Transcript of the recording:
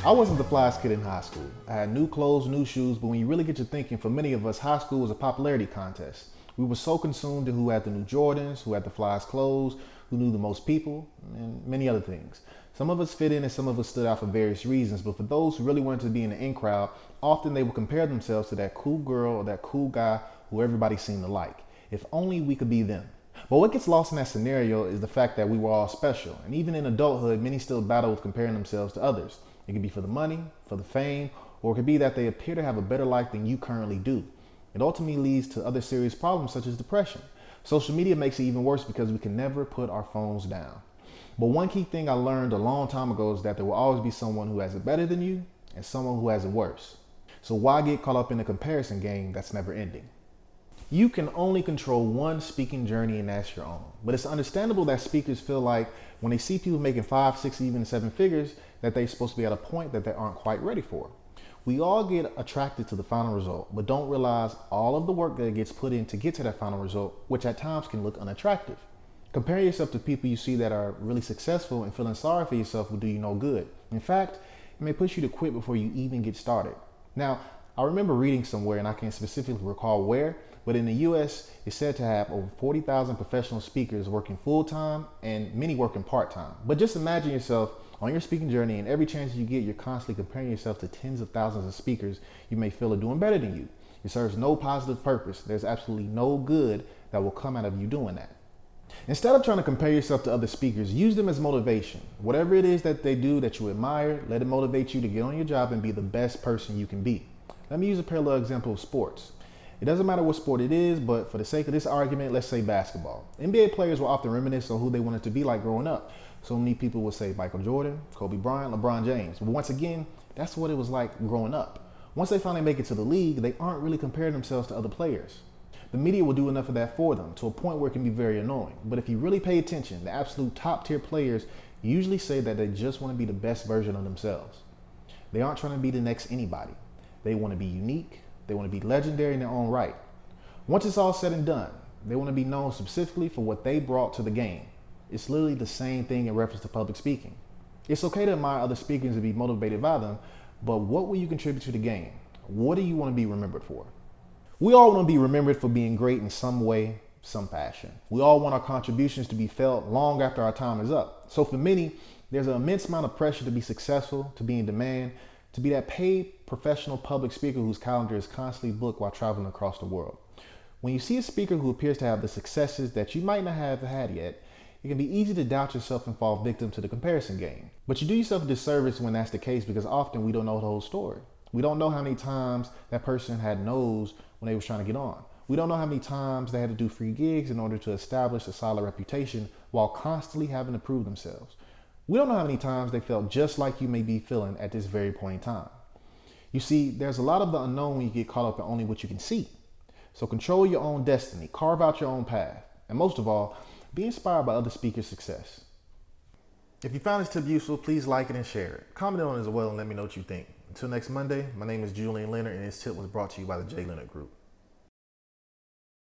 I wasn't the flyest kid in high school. I had new clothes, new shoes, but when you really get to thinking, for many of us, high school was a popularity contest. We were so consumed in who had the new Jordans, who had the flyest clothes, who knew the most people, and many other things. Some of us fit in and some of us stood out for various reasons, but for those who really wanted to be in the in crowd, often they would compare themselves to that cool girl or that cool guy who everybody seemed to like. If only we could be them. But what gets lost in that scenario is the fact that we were all special. And even in adulthood, many still battle with comparing themselves to others. It could be for the money, for the fame, or it could be that they appear to have a better life than you currently do. It ultimately leads to other serious problems such as depression. Social media makes it even worse because we can never put our phones down. But one key thing I learned a long time ago is that there will always be someone who has it better than you and someone who has it worse. So why get caught up in a comparison game that's never ending? You can only control one speaking journey, and that's your own. But it's understandable that speakers feel like when they see people making 5, 6, even 7 figures, that they're supposed to be at a point that they aren't quite ready for. We all get attracted to the final result, but don't realize all of the work that gets put in to get to that final result, which at times can look unattractive. Comparing yourself to people you see that are really successful and feeling sorry for yourself will do you no good. In fact, it may push you to quit before you even get started. Now, I remember reading somewhere, and I can't specifically recall where, but in the US, it's said to have over 40,000 professional speakers working full-time and many working part-time. But just imagine yourself on your speaking journey, and every chance you get, you're constantly comparing yourself to tens of thousands of speakers you may feel are doing better than you. It serves no positive purpose. There's absolutely no good that will come out of you doing that. Instead of trying to compare yourself to other speakers, use them as motivation. Whatever it is that they do that you admire, let it motivate you to get on your job and be the best person you can be. Let me use a parallel example of sports. It doesn't matter what sport it is, but for the sake of this argument, let's say basketball. NBA players will often reminisce on who they wanted to be like growing up. So many people would say Michael Jordan, Kobe Bryant, LeBron James. But once again, that's what it was like growing up. Once they finally make it to the league, they aren't really comparing themselves to other players. The media will do enough of that for them to a point where it can be very annoying. But if you really pay attention, the absolute top tier players usually say that they just want to be the best version of themselves. They aren't trying to be the next anybody. They want to be unique. They want to be legendary in their own right. Once it's all said and done, they want to be known specifically for what they brought to the game. It's literally the same thing in reference to public speaking. It's okay to admire other speakers and be motivated by them, but what will you contribute to the game? What do you want to be remembered for? We all want to be remembered for being great in some way, some fashion. We all want our contributions to be felt long after our time is up. So for many, there's an immense amount of pressure to be successful, to be in demand, to be that paid professional public speaker whose calendar is constantly booked while traveling across the world. When you see a speaker who appears to have the successes that you might not have had yet, it can be easy to doubt yourself and fall victim to the comparison game. But you do yourself a disservice when that's the case, because often we don't know the whole story. We don't know how many times that person had no's when they was trying to get on. We don't know how many times they had to do free gigs in order to establish a solid reputation while constantly having to prove themselves. We don't know how many times they felt just like you may be feeling at this very point in time. You see, there's a lot of the unknown when you get caught up in only what you can see. So control your own destiny, carve out your own path, and most of all, be inspired by other speakers' success. If you found this tip useful, please like it and share it. Comment on it as well and let me know what you think. Until next Monday, my name is Julian Leonard, and this tip was brought to you by the J. Leonard Group.